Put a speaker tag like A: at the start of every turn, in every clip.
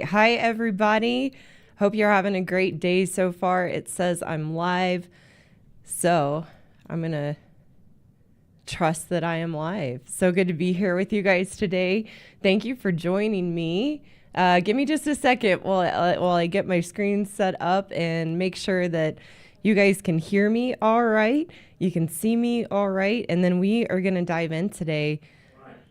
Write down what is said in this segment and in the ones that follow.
A: Hi, everybody. Hope you're having a great day so far. It says I'm live, so I'm going to trust that I am live. So good to be here with you guys today. Thank you for joining me. Give me just a second while I get my screen set up and make sure that you guys can hear me all right. You can see me all right. And then we are going to dive in today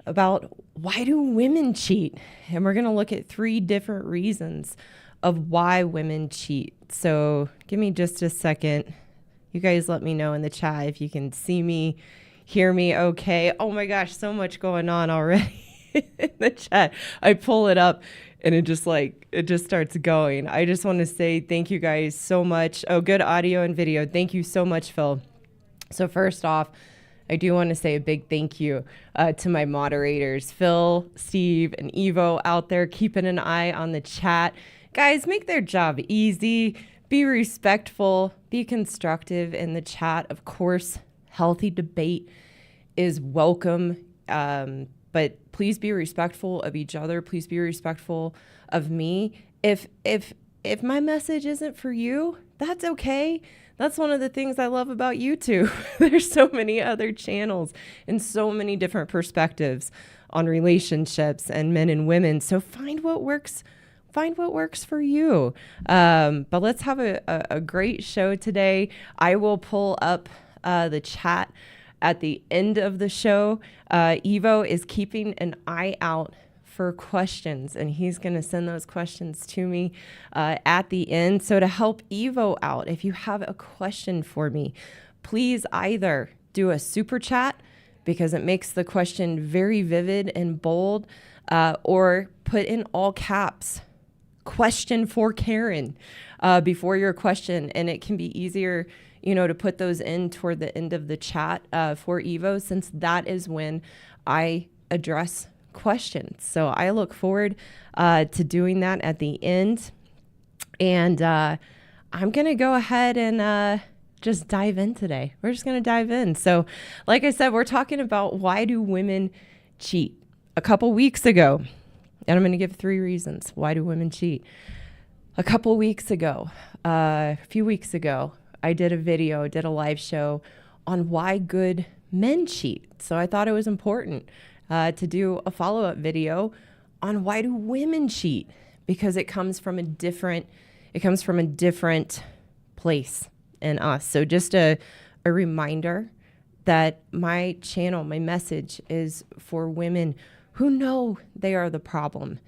A: about why do women cheat? And we're going to look at 3 different reasons of why women cheat. So give me just a second. You guys let me know in the chat if you can see me, hear me okay. Oh my gosh, so much going on already in the chat. I pull it up and it just starts going. I just want to say thank you guys so much. Oh, good audio and video. Thank you so much, Phil. So first off, I do want to say a big thank you to my moderators, Phil, Steve, and Evo out there keeping an eye on the chat. Guys, make their job easy. Be respectful. Be constructive in the chat. Of course, healthy debate is welcome, but please be respectful of each other. Please be respectful of me. If my message isn't for you, that's okay. That's one of the things I love about YouTube. There's so many other channels and so many different perspectives on relationships and men and women. So find what works for you. But let's have a great show today. I will pull up the chat at the end of the show. Evo is keeping an eye out for questions, and he's going to send those questions to me at the end. So to help Evo out, if you have a question for me, please either do a super chat because it makes the question very vivid and bold, or put in all caps, question for Karen, before your question. And it can be easier, to put those in toward the end of the chat for Evo, since that is when I address questions. So I look forward to doing that at the end. And I'm going to go ahead and just dive in today. We're just going to dive in. So like I said, we're talking about why do women cheat. A couple weeks ago, and I'm going to give 3 reasons why do women cheat. A few weeks ago, I did a live show on why good men cheat. So I thought it was important to do a follow-up video on why do women cheat, because it comes from a different place in us. So just a reminder that my channel, my message is for women who know they are the problem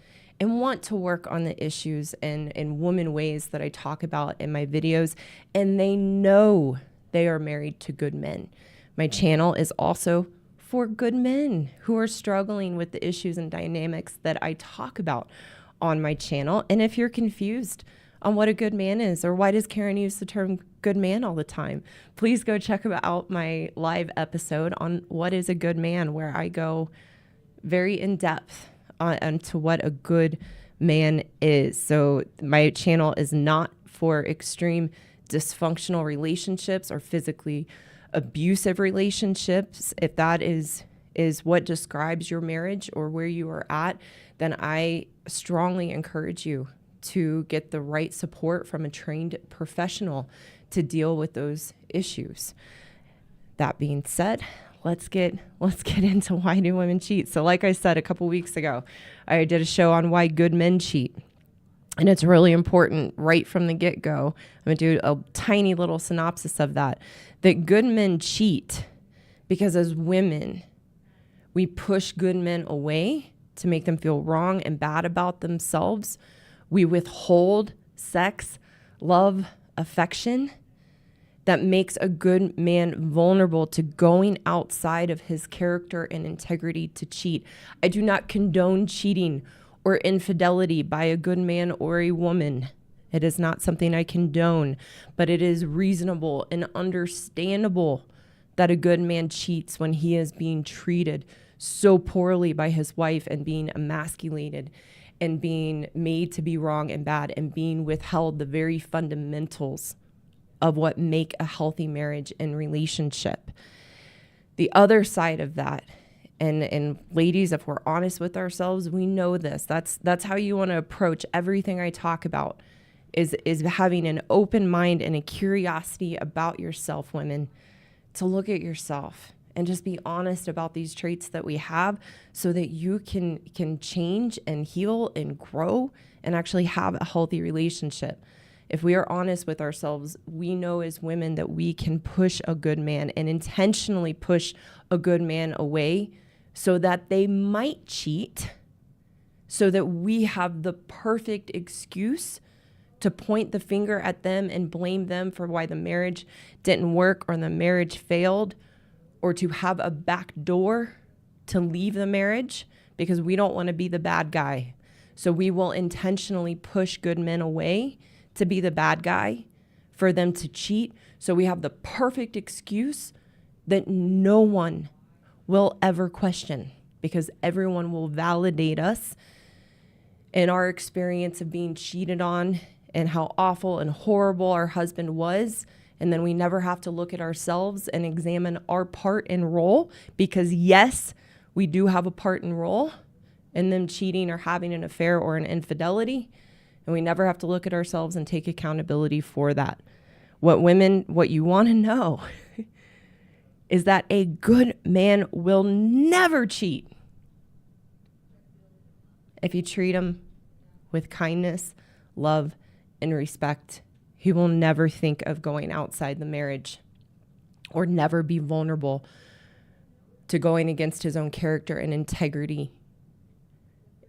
A: and want to work on the issues and woman ways that I talk about in my videos, and they know they are married to good men. My channel is also for good men who are struggling with the issues and dynamics that I talk about on my channel. And if you're confused on what a good man is, or why does Karen use the term good man all the time, please go check out my live episode on what is a good man, where I go very in depth onto what a good man is. So my channel is not for extreme dysfunctional relationships or physically abusive relationships. If that is what describes your marriage or where you are at, then I strongly encourage you to get the right support from a trained professional to deal with those issues. That being said, let's get into why do women cheat. So like I said, a couple weeks ago, I did a show on why good men cheat. And it's really important right from the get-go. I'm going to do a tiny little synopsis of that good men cheat because as women, we push good men away to make them feel wrong and bad about themselves. We withhold sex, love, affection that makes a good man vulnerable to going outside of his character and integrity to cheat. I do not condone cheating or infidelity by a good man or a woman. It is not something I condone, but it is reasonable and understandable that a good man cheats when he is being treated so poorly by his wife and being emasculated and being made to be wrong and bad and being withheld the very fundamentals of what make a healthy marriage and relationship. The other side of that And ladies, if we're honest with ourselves, we know this. That's how you want to approach everything I talk about, is having an open mind and a curiosity about yourself, women, to look at yourself and just be honest about these traits that we have so that you can change and heal and grow and actually have a healthy relationship. If we are honest with ourselves, we know as women that we can push a good man and intentionally push a good man away so that they might cheat, so that we have the perfect excuse to point the finger at them and blame them for why the marriage didn't work or the marriage failed, or to have a back door to leave the marriage because we don't want to be the bad guy. So we will intentionally push good men away to be the bad guy, for them to cheat. So we have the perfect excuse that no one will ever question, because everyone will validate us in our experience of being cheated on and how awful and horrible our husband was. And then we never have to look at ourselves and examine our part and role, because yes, we do have a part and role in them cheating or having an affair or an infidelity. And we never have to look at ourselves and take accountability for that. What you want to know is that a good man will never cheat if you treat him with kindness, love, and respect. He will never think of going outside the marriage, or never be vulnerable to going against his own character and integrity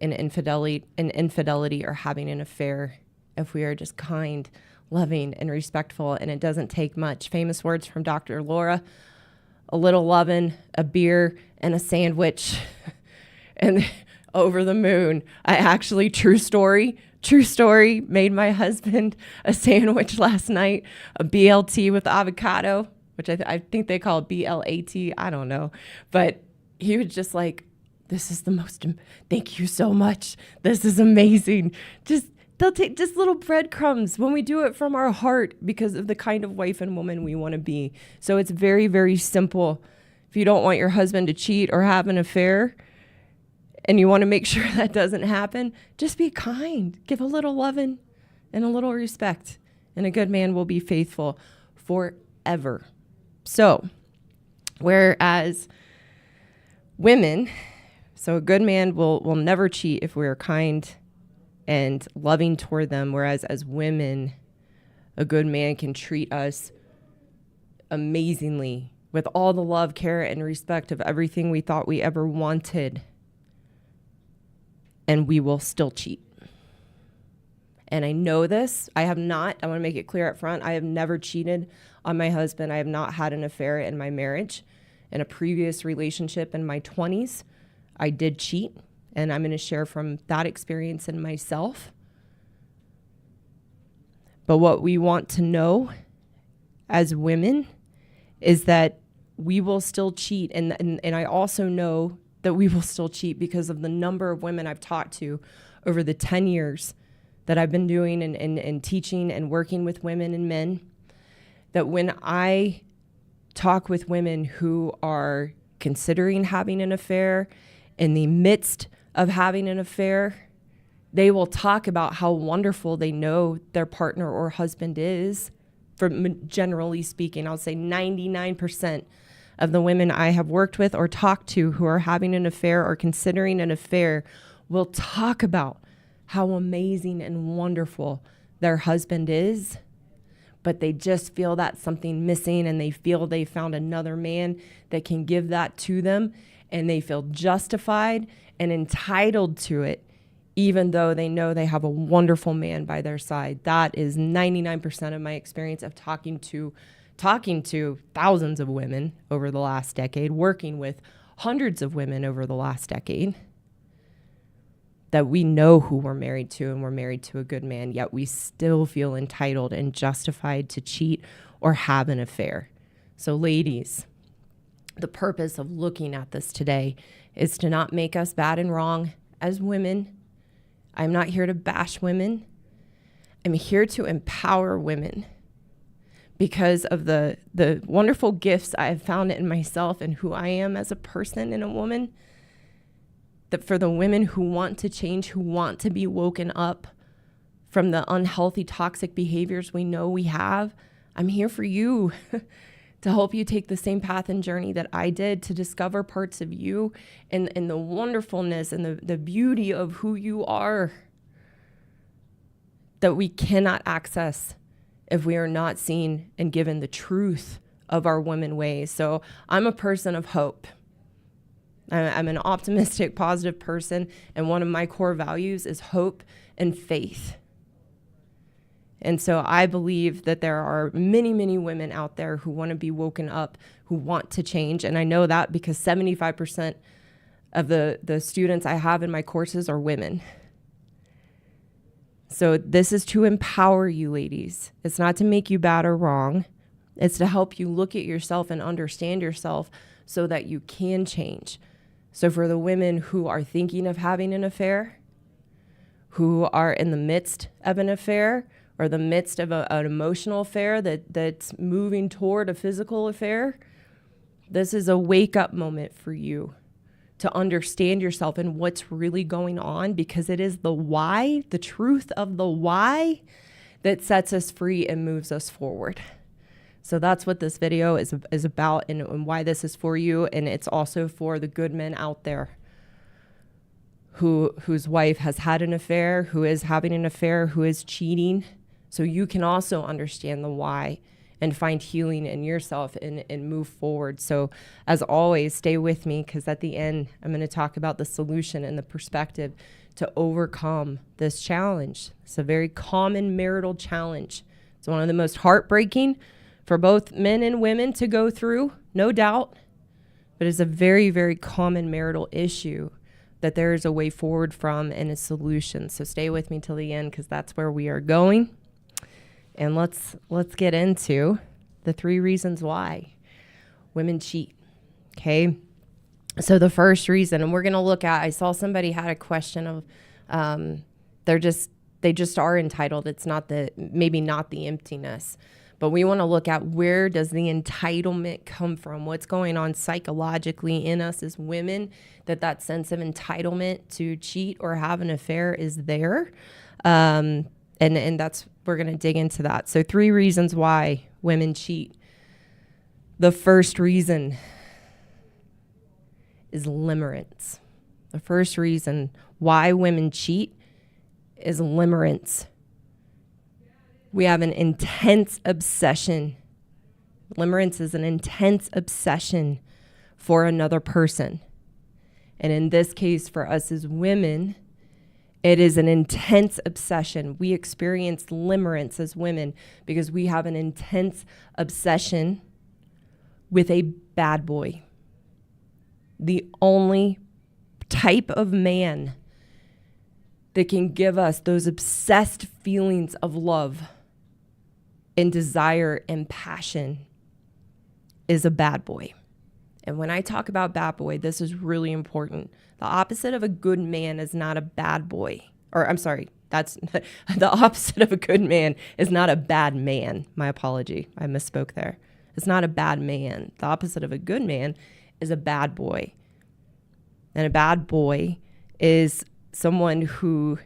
A: and infidelity or having an affair, if we are just kind, loving, and respectful. And it doesn't take much. Famous words from Dr. Laura: a little lovin', a beer, and a sandwich, and over the moon. I actually, true story, made my husband a sandwich last night, a BLT with avocado, which I think they call it BLAT. I don't know. But he was just like, this is the most, thank you so much. This is amazing. They'll take just little breadcrumbs when we do it from our heart, because of the kind of wife and woman we want to be. So it's very, very simple. If you don't want your husband to cheat or have an affair, and you want to make sure that doesn't happen, just be kind. Give a little loving and a little respect, and a good man will be faithful forever. So, whereas women, so a good man will never cheat if we are kind and loving toward them, whereas as women, a good man can treat us amazingly with all the love, care, and respect of everything we thought we ever wanted, and we will still cheat. And I know this. I want to make it clear up front, I have never cheated on my husband. I have not had an affair in my marriage. In a previous relationship in my 20s, I did cheat, and I'm going to share from that experience in myself. But what we want to know as women is that we will still cheat. And I also know that we will still cheat because of the number of women I've talked to over the 10 years that I've been doing and teaching and working with women and men, that when I talk with women who are considering having an affair, in the midst of having an affair, they will talk about how wonderful they know their partner or husband is. Generally speaking, I'll say 99% of the women I have worked with or talked to who are having an affair or considering an affair will talk about how amazing and wonderful their husband is, but they just feel that something missing, and they feel they found another man that can give that to them, and they feel justified and entitled to it, even though they know they have a wonderful man by their side. That is 99% of my experience of talking to thousands of women over the last decade, working with hundreds of women over the last decade, that we know who we're married to, and we're married to a good man, yet we still feel entitled and justified to cheat or have an affair. So ladies, the purpose of looking at this today is to not make us bad and wrong as women. I'm not here to bash women. I'm here to empower women because of the wonderful gifts I have found in myself and who I am as a person and a woman. that for the women who want to change, who want to be woken up from the unhealthy, toxic behaviors we know we have, I'm here for you to help you take the same path and journey that I did, to discover parts of you and the wonderfulness and the beauty of who you are that we cannot access if we are not seen and given the truth of our women ways. So I'm a person of hope. I'm an optimistic, positive person, and one of my core values is hope and faith. And so I believe that there are many, many women out there who want to be woken up, who want to change. And I know that because 75% of the students I have in my courses are women. So this is to empower you, ladies. It's not to make you bad or wrong. It's to help you look at yourself and understand yourself so that you can change. So for the women who are thinking of having an affair, who are in the midst of an affair, or the midst of an emotional affair that's moving toward a physical affair, this is a wake-up moment for you to understand yourself and what's really going on, because it is the why, the truth of the why, that sets us free and moves us forward. So that's what this video is about, and why this is for you. And it's also for the good men out there whose wife has had an affair, who is having an affair, who is cheating. So you can also understand the why and find healing in yourself and move forward. So as always, stay with me, because at the end, I'm going to talk about the solution and the perspective to overcome this challenge. It's a very common marital challenge. It's one of the most heartbreaking for both men and women to go through, no doubt, but it's a very, very common marital issue that there is a way forward from and a solution. So stay with me till the end, because that's where we are going. And let's get into the 3 reasons why women cheat. Okay. So the first reason, and we're going to look at, I saw somebody had a question of, they just are entitled. It's not maybe not the emptiness, but we want to look at, where does the entitlement come from? What's going on psychologically in us as women that sense of entitlement to cheat or have an affair is there. And that's, we're going to dig into that. So 3 reasons why women cheat. The first reason is limerence. The first reason why women cheat is limerence. We have an intense obsession. Limerence is an intense obsession for another person. And in this case, for us as women, it is an intense obsession. We experience limerence as women because we have an intense obsession with a bad boy. The only type of man that can give us those obsessed feelings of love and desire and passion is a bad boy. And when I talk about bad boy, this is really important. The opposite of a good man is not a bad boy. Or I'm sorry, that's the opposite of a good man is not a bad man. My apology. I misspoke there. It's not a bad man. The opposite of a good man is a bad boy. And a bad boy is someone who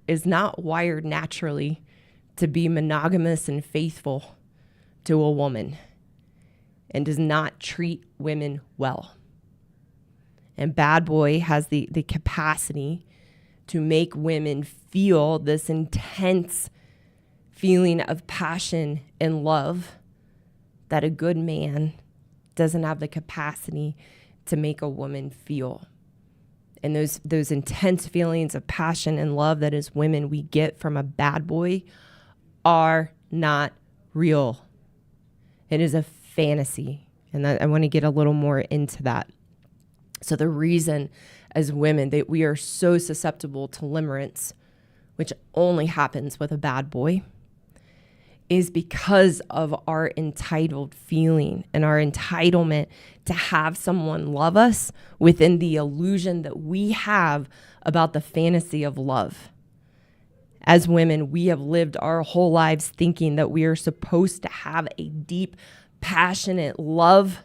A: is not wired naturally to be monogamous and faithful to a woman and does not treat women well. And bad boy has the capacity to make women feel this intense feeling of passion and love that a good man doesn't have the capacity to make a woman feel. And those intense feelings of passion and love that as women we get from a bad boy are not real. It is a fantasy. And I want to get a little more into that. So the reason as women that we are so susceptible to limerence, which only happens with a bad boy, is because of our entitled feeling and our entitlement to have someone love us within the illusion that we have about the fantasy of love. As women, we have lived our whole lives thinking that we are supposed to have a deep, passionate love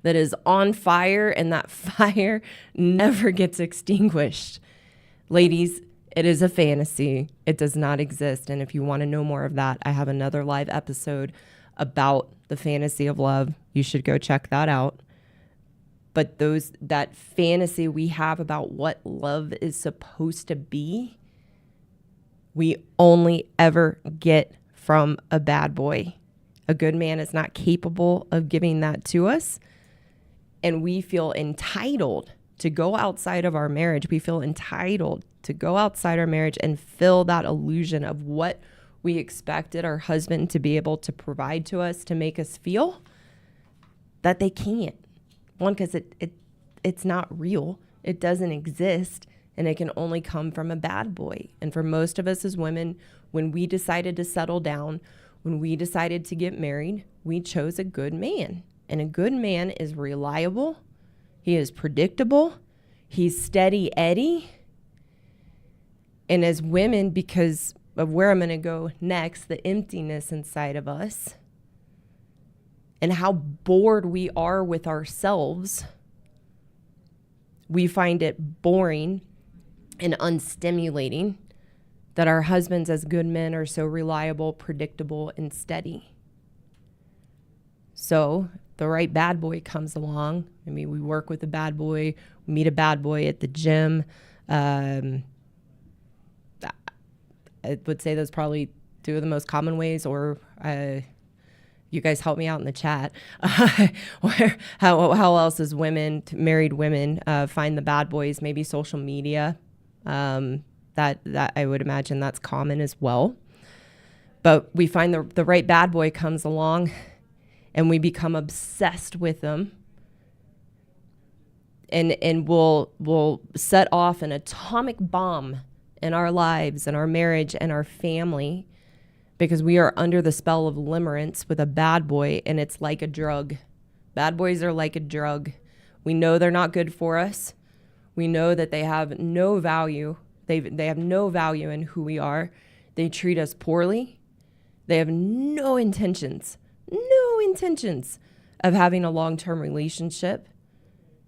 A: that is on fire, and that fire never gets extinguished. Ladies, it is a fantasy. It does not exist. And if you want to know more of that, I have another live episode about the fantasy of love. You should go check that out. But that fantasy we have about what love is supposed to be, we only ever get from a bad boy. A good man is not capable of giving that to us. And we feel entitled to go outside of our marriage. We feel entitled to go outside our marriage and fill that illusion of what we expected our husband to be able to provide to us to make us feel that they can't. One, because it's not real. It doesn't exist. And it can only come from a bad boy. And for most of us as women, when we decided to settle down, when we decided to get married, we chose a good man. And a good man is reliable. He is predictable. He's steady Eddie. And as women, because of where I'm going to go next, the emptiness inside of us and how bored we are with ourselves, we find it boring and unstimulating that our husbands as good men are so reliable, predictable, and steady. So the right bad boy comes along. I mean, we work with a bad boy. We meet a bad boy at the gym. I would say those probably two of the most common ways, or you guys help me out in the chat. How else as women, married women, find the bad boys? Maybe social media. That I would imagine that's common as well. But we find the right bad boy comes along, and we become obsessed with them. And we'll set off an atomic bomb in our lives and our marriage and our family, because we are under the spell of limerence with a bad boy, and it's like a drug. Bad boys are like a drug. We know they're not good for us. We know that they have no value. They have no value in who we are. They treat us poorly. They have no intentions of having a long-term relationship.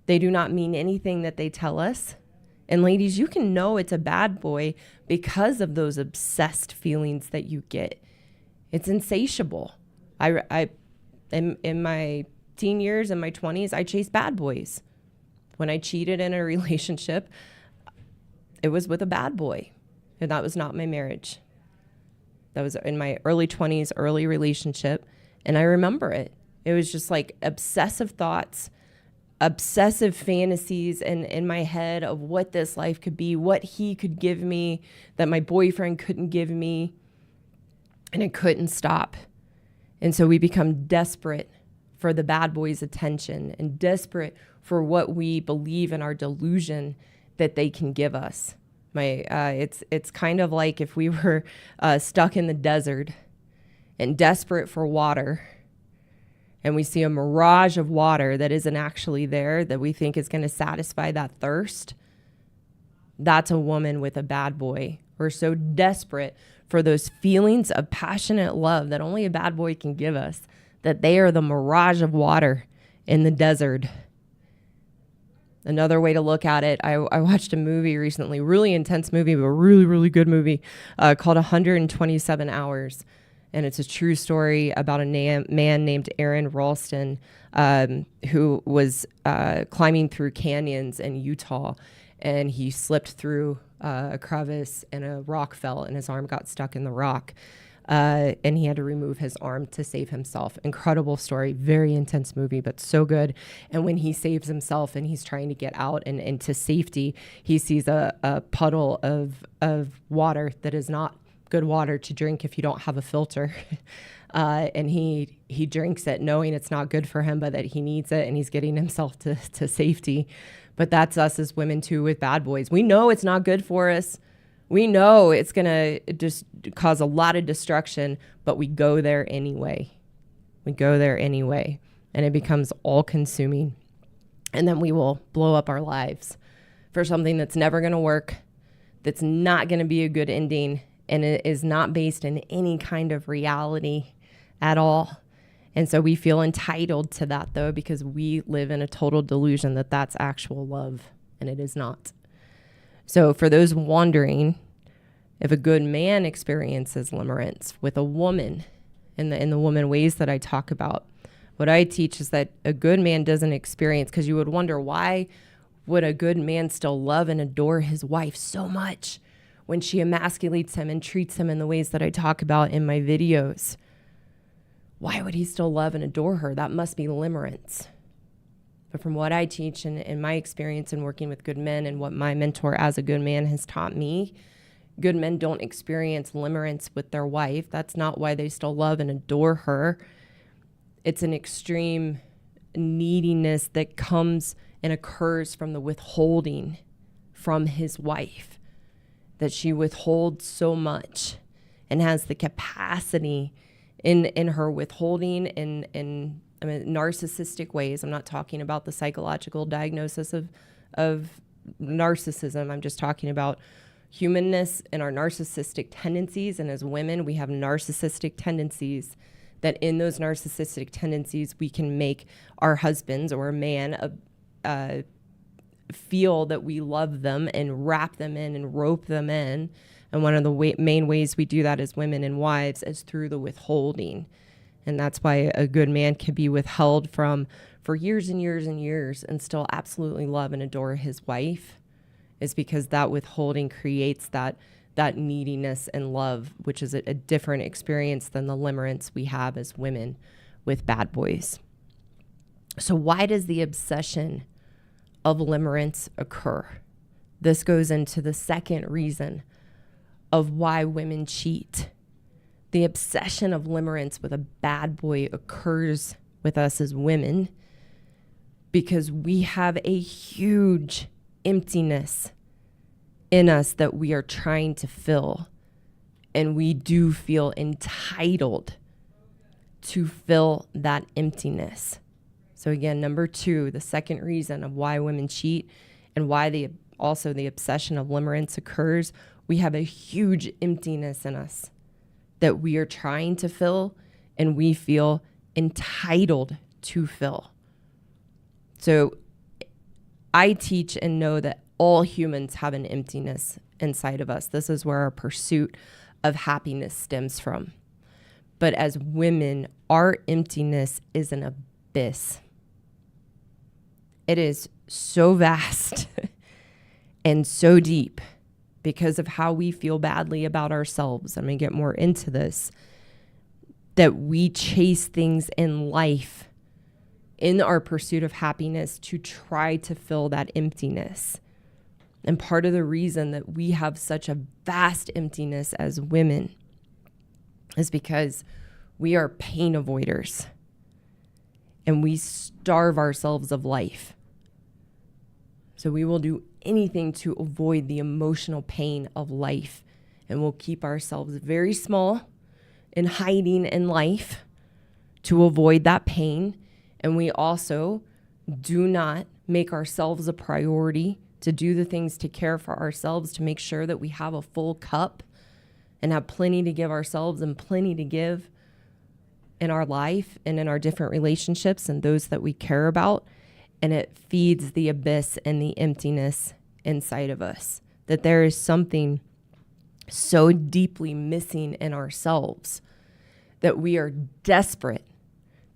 A: They do not mean anything that they tell us. And ladies, you can know it's a bad boy because of those obsessed feelings that you get. It's insatiable. In my teen years, in my 20s, I chased bad boys. When I cheated in a relationship, it was with a bad boy. And that was not my marriage. That was in my early 20s, early relationship. And I remember it. It was just like obsessive thoughts, obsessive fantasies in my head of what this life could be, what he could give me that my boyfriend couldn't give me. And it couldn't stop. And so we become desperate for the bad boy's attention and desperate for what we believe in our delusion that they can give us. It's kind of like if we were stuck in the desert and desperate for water, and we see a mirage of water that isn't actually there, that we think is going to satisfy that thirst. That's a woman with a bad boy. We're so desperate for those feelings of passionate love that only a bad boy can give us, that they are the mirage of water in the desert. Another way to look at it, I watched a movie recently, really intense movie, but a really, really good movie called 127 Hours. And it's a true story about a man named Aaron Ralston who was climbing through canyons in Utah. And he slipped through a crevice and a rock fell, and his arm got stuck in the rock. And he had to remove his arm to save himself. Incredible story, very intense movie, but so good. And when he saves himself and he's trying to get out and to safety, he sees a puddle of water that is not good water to drink if you don't have a filter. And he drinks it knowing it's not good for him, but that he needs it, and he's getting himself to safety. But that's us as women too with bad boys. We know it's not good for us. We know it's going to just cause a lot of destruction, but we go there anyway. We go there anyway, and it becomes all-consuming. And then we will blow up our lives for something that's never going to work, that's not going to be a good ending, and it is not based in any kind of reality at all. And so we feel entitled to that, though, because we live in a total delusion that that's actual love, and it is not. So for those wondering, if a good man experiences limerence with a woman in the woman ways that I talk about, what I teach is that a good man doesn't experience, because you would wonder, why would a good man still love and adore his wife so much when she emasculates him and treats him in the ways that I talk about in my videos? Why would he still love and adore her? That must be limerence. But from what I teach and in my experience in working with good men and what my mentor as a good man has taught me, good men don't experience limerence with their wife. That's not why they still love and adore her. It's an extreme neediness that comes and occurs from the withholding from his wife, that she withholds so much and has the capacity in her withholding in narcissistic ways. I'm not talking about the psychological diagnosis of narcissism. I'm just talking about humanness and our narcissistic tendencies. And as women, we have narcissistic tendencies, that in those narcissistic tendencies, we can make our husbands or a man feel that we love them and wrap them in and rope them in. And one of the main ways we do that as women and wives is through the withholding. And that's why a good man can be withheld from for years and years and years and still absolutely love and adore his wife, is because that withholding creates that neediness and love, which is a different experience than the limerence we have as women with bad boys. So why does the obsession of limerence occur? This goes into the second reason of why women cheat. The obsession of limerence with a bad boy occurs with us as women because we have a huge emptiness in us that we are trying to fill. And we do feel entitled to fill that emptiness. So again, number 2, the second reason of why women cheat and why also the obsession of limerence occurs, we have a huge emptiness in us that we are trying to fill and we feel entitled to fill. So I teach and know that all humans have an emptiness inside of us. This is where our pursuit of happiness stems from. But as women, our emptiness is an abyss. It is so vast and so deep because of how we feel badly about ourselves. I'm going to get more into this, that we chase things in life in our pursuit of happiness to try to fill that emptiness. And part of the reason that we have such a vast emptiness as women is because we are pain avoiders and we starve ourselves of life. So we will do anything to avoid the emotional pain of life, and we'll keep ourselves very small and hiding in life to avoid that pain. And we also do not make ourselves a priority to do the things to care for ourselves, to make sure that we have a full cup and have plenty to give ourselves and plenty to give in our life and in our different relationships and those that we care about. And it feeds the abyss and the emptiness inside of us, that there is something so deeply missing in ourselves that we are desperate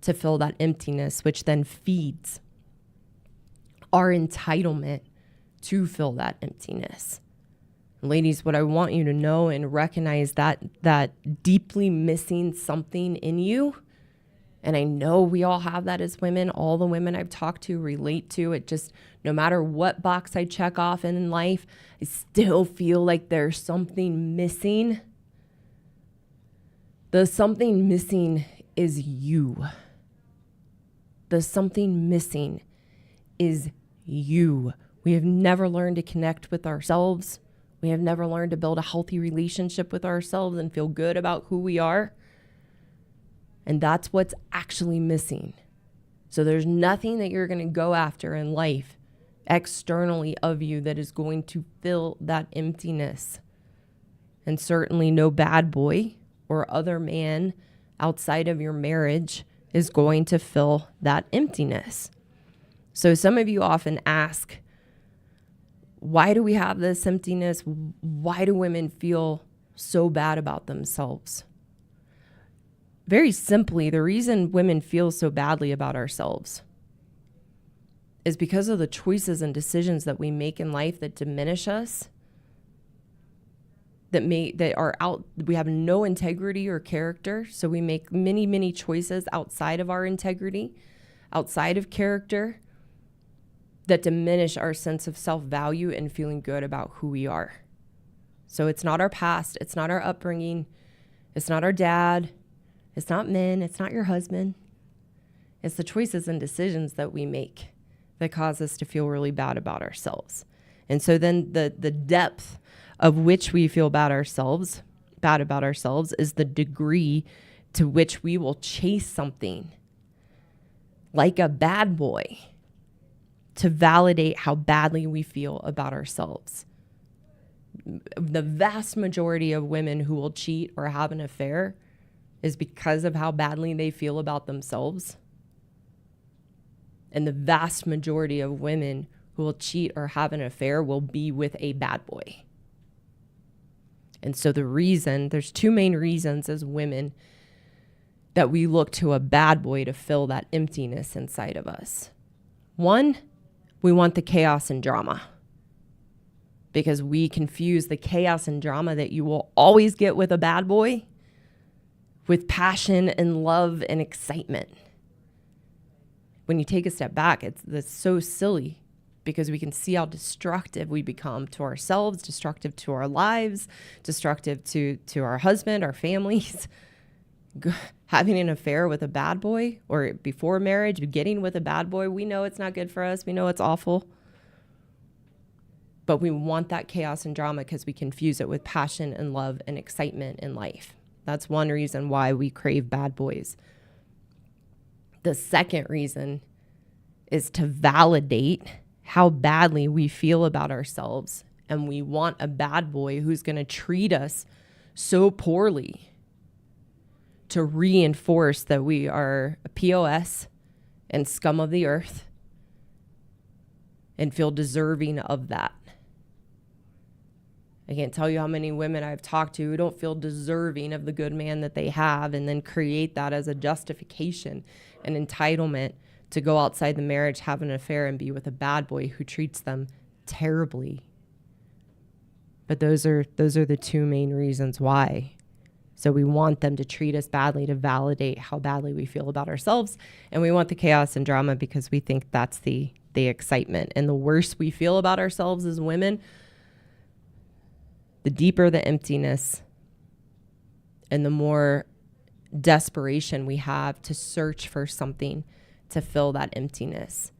A: to fill that emptiness, which then feeds our entitlement to fill that emptiness. Ladies, what I want you to know and recognize that deeply missing something in you, and I know we all have that as women, all the women I've talked to relate to it. Just no matter what box I check off in life, I still feel like there's something missing. The something missing is you. The something missing is you. We have never learned to connect with ourselves. We have never learned to build a healthy relationship with ourselves and feel good about who we are. And that's what's actually missing. So there's nothing that you're going to go after in life externally of you that is going to fill that emptiness. And certainly no bad boy or other man outside of your marriage is going to fill that emptiness. So some of you often ask, why do we have this emptiness? Why do women feel so bad about themselves? Very simply, the reason women feel so badly about ourselves is because of the choices and decisions that we make in life that diminish us, we have no integrity or character. So we make many, many choices outside of our integrity, outside of character, that diminish our sense of self-value and feeling good about who we are. So it's not our past, it's not our upbringing, it's not our dad, it's not men, it's not your husband. It's the choices and decisions that we make that cause us to feel really bad about ourselves. And so then the depth of which we feel bad about ourselves is the degree to which we will chase something like a bad boy to validate how badly we feel about ourselves. The vast majority of women who will cheat or have an affair is because of how badly they feel about themselves. And the vast majority of women who will cheat or have an affair will be with a bad boy. And so there's two main reasons as women that we look to a bad boy to fill that emptiness inside of us. One, we want the chaos and drama, because we confuse the chaos and drama that you will always get with a bad boy with passion and love and excitement. When you take a step back, that's so silly, because we can see how destructive we become to ourselves, destructive to our lives, destructive to our husband, our families. Having an affair with a bad boy, or before marriage, getting with a bad boy, we know it's not good for us. We know it's awful. But we want that chaos and drama because we confuse it with passion and love and excitement in life. That's one reason why we crave bad boys. The second reason is to validate how badly we feel about ourselves. And we want a bad boy who's going to treat us so poorly to reinforce that we are a POS and scum of the earth and feel deserving of that. I can't tell you how many women I've talked to who don't feel deserving of the good man that they have, and then create that as a justification and entitlement to go outside the marriage, have an affair, and be with a bad boy who treats them terribly. But those are the two main reasons why. So we want them to treat us badly to validate how badly we feel about ourselves. And we want the chaos and drama because we think that's the excitement. And the worse we feel about ourselves as women, the deeper the emptiness and the more desperation we have to search for something to fill that emptiness.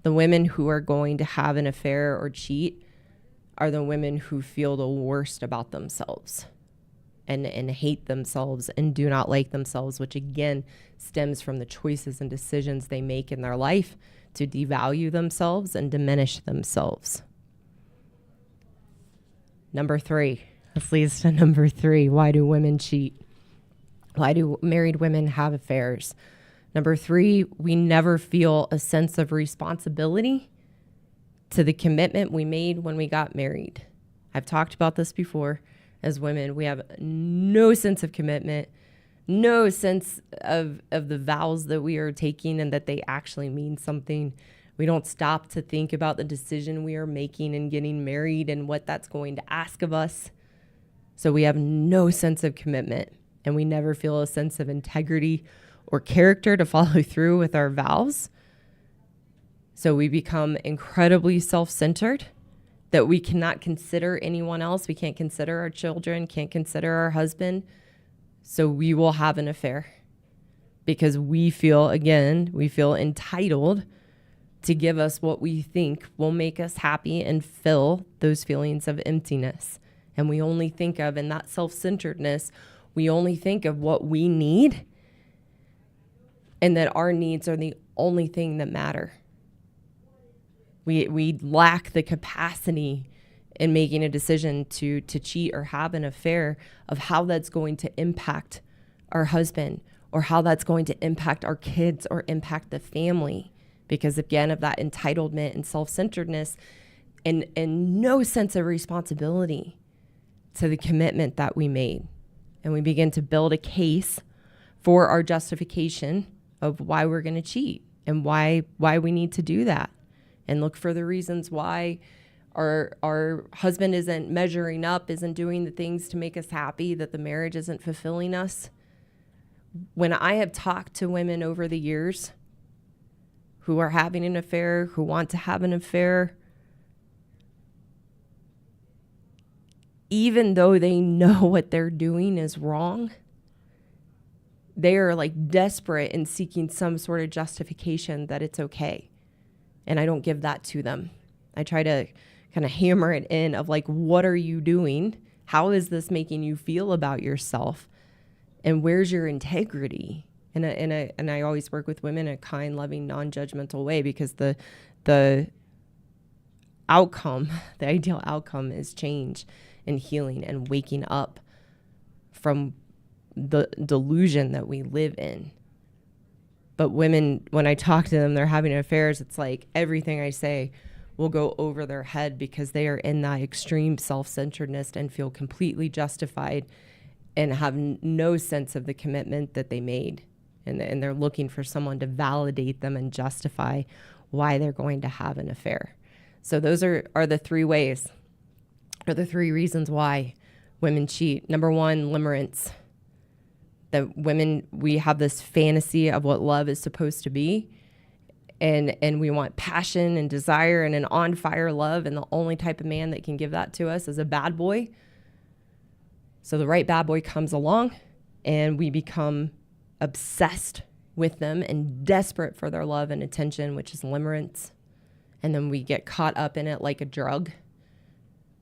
A: The women who are going to have an affair or cheat are the women who feel the worst about themselves and hate themselves and do not like themselves, which again stems from the choices and decisions they make in their life to devalue themselves and diminish themselves. Number 3. This leads to number 3. Why do women cheat? Why do married women have affairs? Number 3, we never feel a sense of responsibility to the commitment we made when we got married. I've talked about this before. As women, we have no sense of commitment, no sense of the vows that we are taking and that they actually mean something. We don't stop to think about the decision we are making and getting married and what that's going to ask of us. So we have no sense of commitment, and we never feel a sense of integrity or character to follow through with our vows. So we become incredibly self-centered, that we cannot consider anyone else. We can't consider our children, can't consider our husband. So we will have an affair because we feel entitled to give us what we think will make us happy and fill those feelings of emptiness. And we only think of, in that self-centeredness, we only think of what we need, and that our needs are the only thing that matter. We lack the capacity in making a decision to cheat or have an affair of how that's going to impact our husband or how that's going to impact our kids or impact the family. Because again, of that entitlement and self-centeredness and no sense of responsibility to the commitment that we made. And we begin to build a case for our justification of why we're going to cheat and why we need to do that, and look for the reasons why our husband isn't measuring up, isn't doing the things to make us happy, that the marriage isn't fulfilling us. When I have talked to women over the years who are having an affair, who want to have an affair, even though they know what they're doing is wrong, they are like desperate in seeking some sort of justification that it's okay. And I don't give that to them. I try to kind of hammer it in of like, what are you doing? How is this making you feel about yourself? And where's your integrity? And I always work with women in a kind, loving, non-judgmental way, because the outcome, the ideal outcome is change and healing and waking up from the delusion that we live in. But women, when I talk to them, they're having affairs, it's like everything I say will go over their head because they are in that extreme self-centeredness and feel completely justified and have no sense of the commitment that they made. And they're looking for someone to validate them and justify why they're going to have an affair. So those are the three ways, or the three reasons why women cheat. Number one, limerence. That women, we have this fantasy of what love is supposed to be. And we want passion and desire and an on-fire love. And the only type of man that can give that to us is a bad boy. So the right bad boy comes along and we become obsessed with them and desperate for their love and attention, which is limerence. And then we get caught up in it like a drug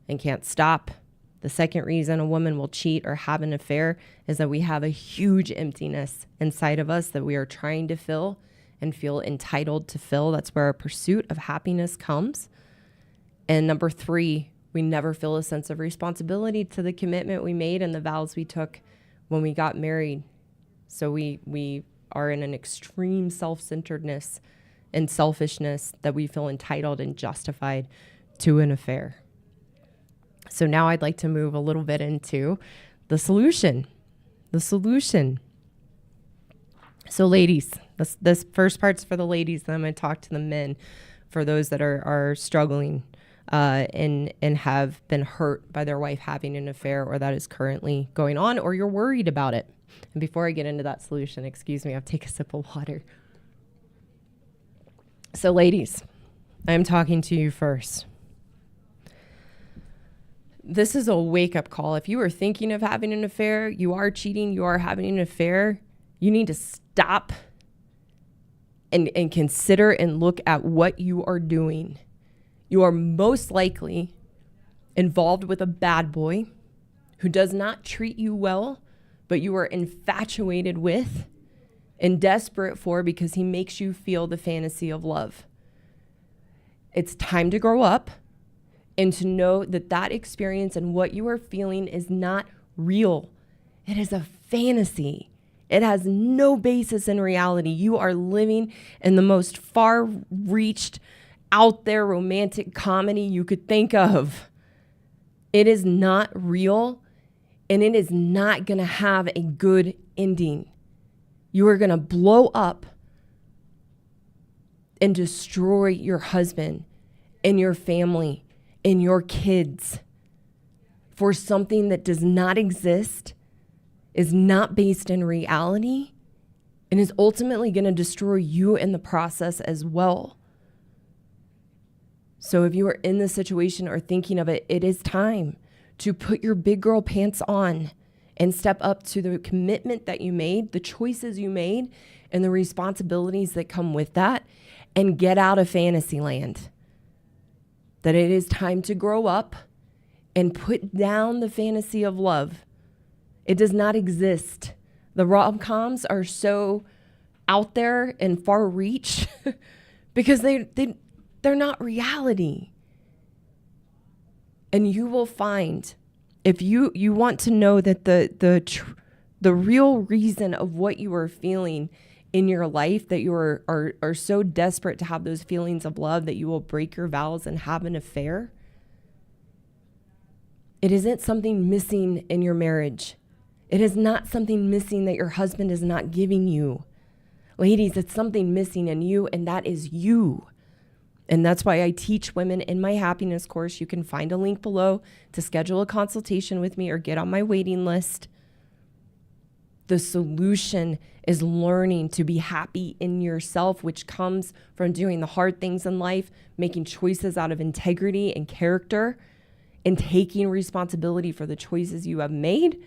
A: and can't stop. The second reason a woman will cheat or have an affair is that we have a huge emptiness inside of us that we are trying to fill and feel entitled to fill. That's where our pursuit of happiness comes. And number three, we never feel a sense of responsibility to the commitment we made and the vows we took when we got married. So we are in an extreme self-centeredness and selfishness that we feel entitled and justified to an affair. So now I'd like to move a little bit into the solution. The solution. So ladies, this first part's for the ladies, then I'm going to talk to the men for those that are struggling and have been hurt by their wife having an affair, or that is currently going on, or you're worried about it. And before I get into that solution, excuse me, I'll take a sip of water. So ladies, I'm talking to you first. This is a wake-up call. If you are thinking of having an affair, you are cheating, you are having an affair, you need to stop and consider and look at what you are doing. You are most likely involved with a bad boy who does not treat you well, but you are infatuated with and desperate for because he makes you feel the fantasy of love. It's time to grow up and to know that that experience and what you are feeling is not real. It is a fantasy. It has no basis in reality. You are living in the most far-reached, out there romantic comedy you could think of. It is not real, and it is not going to have a good ending. You are going to blow up and destroy your husband and your family and your kids for something that does not exist, is not based in reality, and is ultimately going to destroy you in the process as well. So if you are in this situation or thinking of it, it is time to put your big girl pants on and step up to the commitment that you made, the choices you made, and the responsibilities that come with that, and get out of fantasy land. That it is time to grow up and put down the fantasy of love. It does not exist. The rom-coms are so out there and far reach because they're not reality. And you will find, if you want to know that the the real reason of what you are feeling in your life, that you are so desperate to have those feelings of love that you will break your vows and have an affair, it isn't something missing in your marriage. It is not something missing that your husband is not giving you. Ladies, it's something missing in you, and that is you. And that's why I teach women in my happiness course. You can find a link below to schedule a consultation with me or get on my waiting list. The solution is learning to be happy in yourself, which comes from doing the hard things in life, making choices out of integrity and character, and taking responsibility for the choices you have made,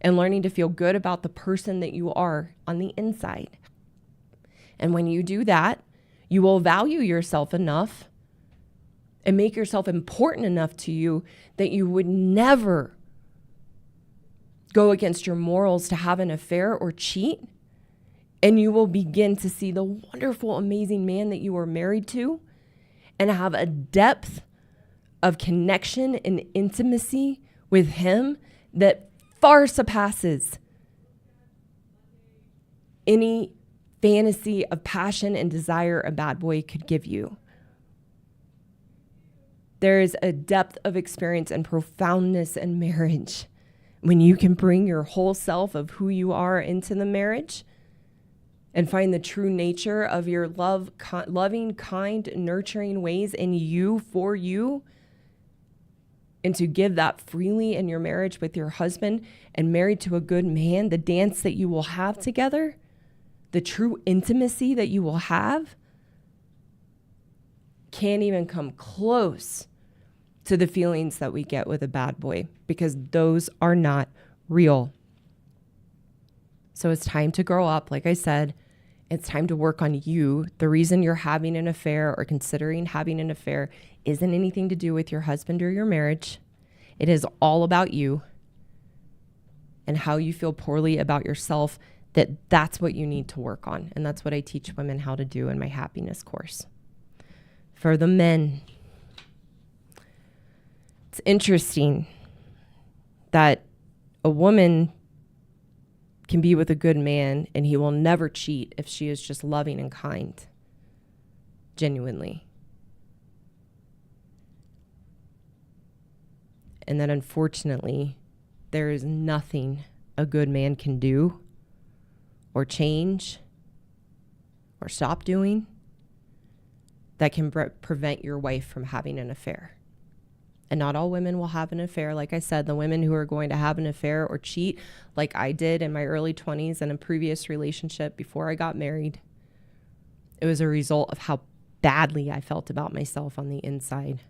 A: and learning to feel good about the person that you are on the inside. And when you do that, you will value yourself enough and make yourself important enough to you that you would never go against your morals to have an affair or cheat. And you will begin to see the wonderful, amazing man that you are married to and have a depth of connection and intimacy with him that far surpasses any fantasy of passion and desire a bad boy could give you. There is a depth of experience and profoundness in marriage when you can bring your whole self of who you are into the marriage and find the true nature of your loving, kind, nurturing ways in you, for you, and to give that freely in your marriage with your husband and married to a good man, the dance that you will have together, the true intimacy that you will have, can't even come close to the feelings that we get with a bad boy, because those are not real. So it's time to grow up. Like I said, it's time to work on you. The reason you're having an affair or considering having an affair isn't anything to do with your husband or your marriage. It is all about you and how you feel poorly about yourself. That's what you need to work on. And that's what I teach women how to do in my happiness course. For the men, it's interesting that a woman can be with a good man and he will never cheat if she is just loving and kind, genuinely. And that unfortunately, there is nothing a good man can do or change or stop doing that can prevent your wife from having an affair. And not all women will have an affair. Like I said, the women who are going to have an affair or cheat, like I did in my early 20s and a previous relationship before I got married, it was a result of how badly I felt about myself on the inside.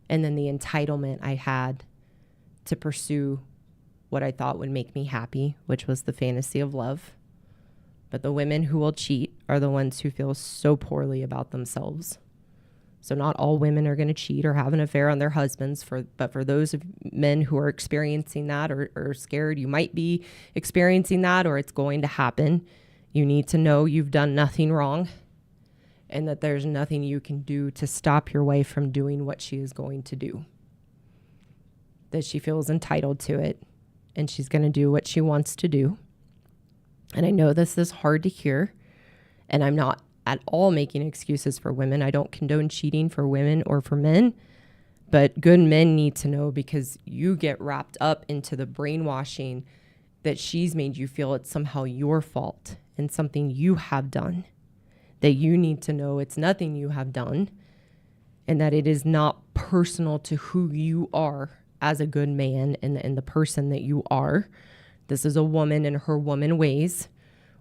A: And then the entitlement I had to pursue what I thought would make me happy, which was the fantasy of love. But the women who will cheat are the ones who feel so poorly about themselves. So not all women are going to cheat or have an affair on their husbands, but for those of men who are experiencing that or scared you might be experiencing that or it's going to happen, you need to know you've done nothing wrong and that there's nothing you can do to stop your wife from doing what she is going to do. That she feels entitled to it and she's going to do what she wants to do. And I know this is hard to hear, and I'm not at all making excuses for women. I don't condone cheating for women or for men, but good men need to know, because you get wrapped up into the brainwashing that she's made you feel it's somehow your fault and something you have done, that you need to know it's nothing you have done and that it is not personal to who you are as a good man and the person that you are. This is a woman in her woman ways,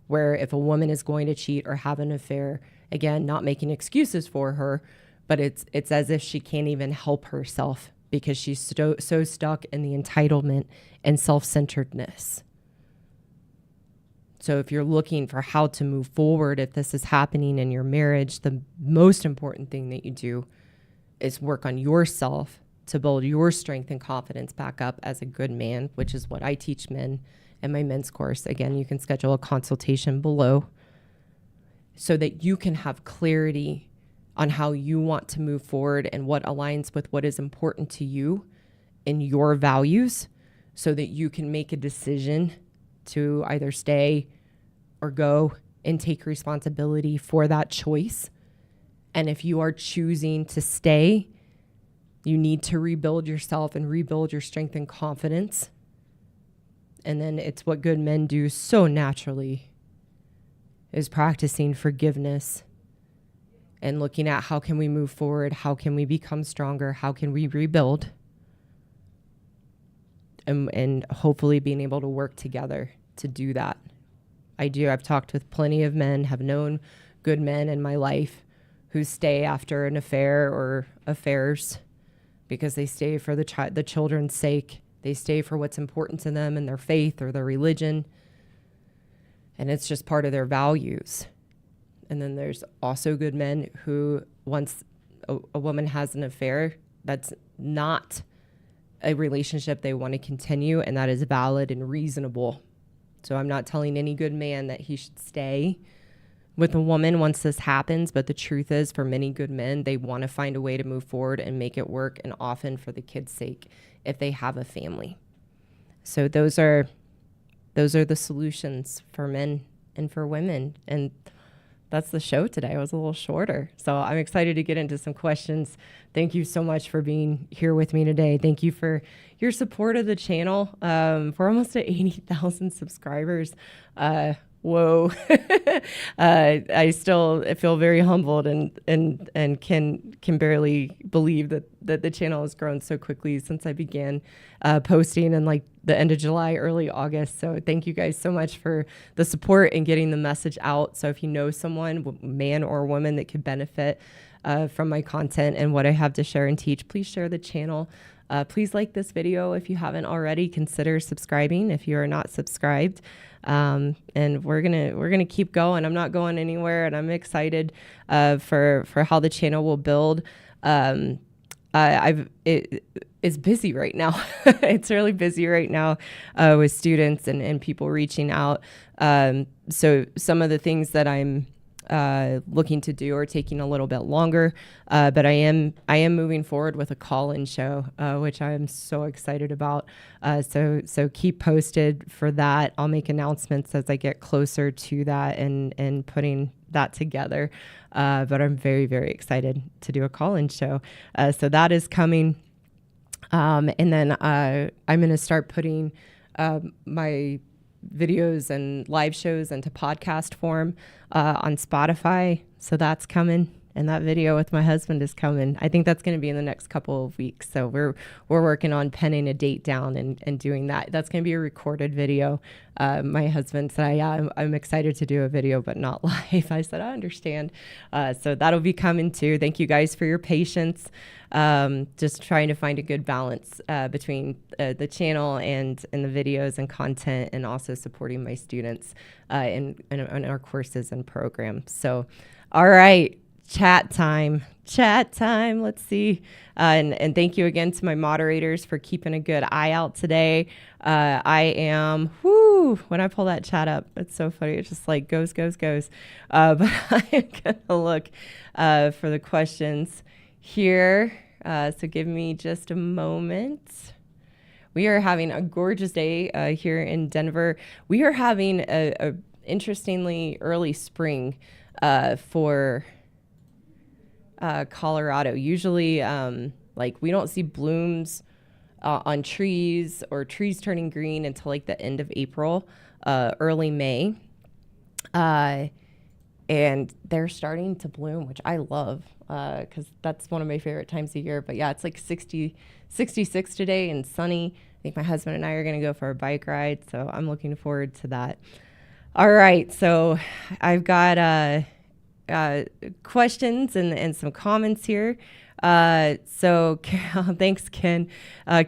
A: where if a woman is going to cheat or have an affair, again, not making excuses for her, but it's as if she can't even help herself because she's so stuck in the entitlement and self-centeredness. So if you're looking for how to move forward, if this is happening in your marriage, the most important thing that you do is work on yourself to build your strength and confidence back up as a good man, which is what I teach men in my men's course. Again, you can schedule a consultation below so that you can have clarity on how you want to move forward and what aligns with what is important to you and your values, so that you can make a decision to either stay or go and take responsibility for that choice. And if you are choosing to stay, you need to rebuild yourself and rebuild your strength and confidence. And then it's what good men do so naturally, is practicing forgiveness and looking at how can we move forward, how can we become stronger, how can we rebuild, and hopefully being able to work together to do that. I've talked with plenty of men, have known good men in my life who stay after an affair or affairs because they stay for the children's sake. They stay for what's important to them and their faith or their religion. And it's just part of their values. And then there's also good men who, once a woman has an affair, that's not a relationship they want to continue, and that is valid and reasonable. So I'm not telling any good man that he should stay with a woman once this happens, but the truth is, for many good men, they want to find a way to move forward and make it work, and often for the kids' sake if they have a family. So those are the solutions for men and for women. And that's the show today. It was a little shorter. So I'm excited to get into some questions. Thank you so much for being here with me today. Thank you for your support of the channel. We're almost at 80,000 subscribers. Whoa. I still feel very humbled and can barely believe that the channel has grown so quickly since I began posting in like the end of July, early August. So thank you guys so much for the support and getting the message out. So if you know someone, man or woman, that could benefit from my content and what I have to share and teach, please share the channel. Please like this video if you haven't already. Consider subscribing if you are not subscribed. And we're gonna keep going. I'm not going anywhere, and I'm excited for how the channel will build. It's busy right now. It's really busy right now with students and people reaching out. So some of the things that I'm looking to do are taking a little bit longer, but I am moving forward with a call-in show, which I am so excited about. So keep posted for that. I'll make announcements as I get closer to that and putting that together. But I'm very, very excited to do a call-in show. So that is coming. And then I'm going to start putting my videos and live shows into podcast form on Spotify. So that's coming. And that video with my husband is coming. I think that's going to be in the next couple of weeks. So we're working on penning a date down and doing that. That's going to be a recorded video. My husband said, yeah, I'm excited to do a video, but not live. I said, I understand. So that'll be coming too. Thank you guys for your patience. Just trying to find a good balance between the channel and the videos and content, and also supporting my students in our courses and programs. So, all right. Chat time. Let's see. And thank you again to my moderators for keeping a good eye out today. I am, when I pull that chat up, it's so funny. It's just like goes. But I'm going to look for the questions here. So give me just a moment. We are having a gorgeous day here in Denver. We are having a interestingly early spring for Colorado. Usually, like we don't see blooms on trees or trees turning green until like the end of April, early May. And they're starting to bloom, which I love because that's one of my favorite times of year. But yeah, it's like 66 today and sunny. I think my husband and I are going to go for a bike ride, so I'm looking forward to that. All right, so I've got questions and some comments here. So thanks, Ken.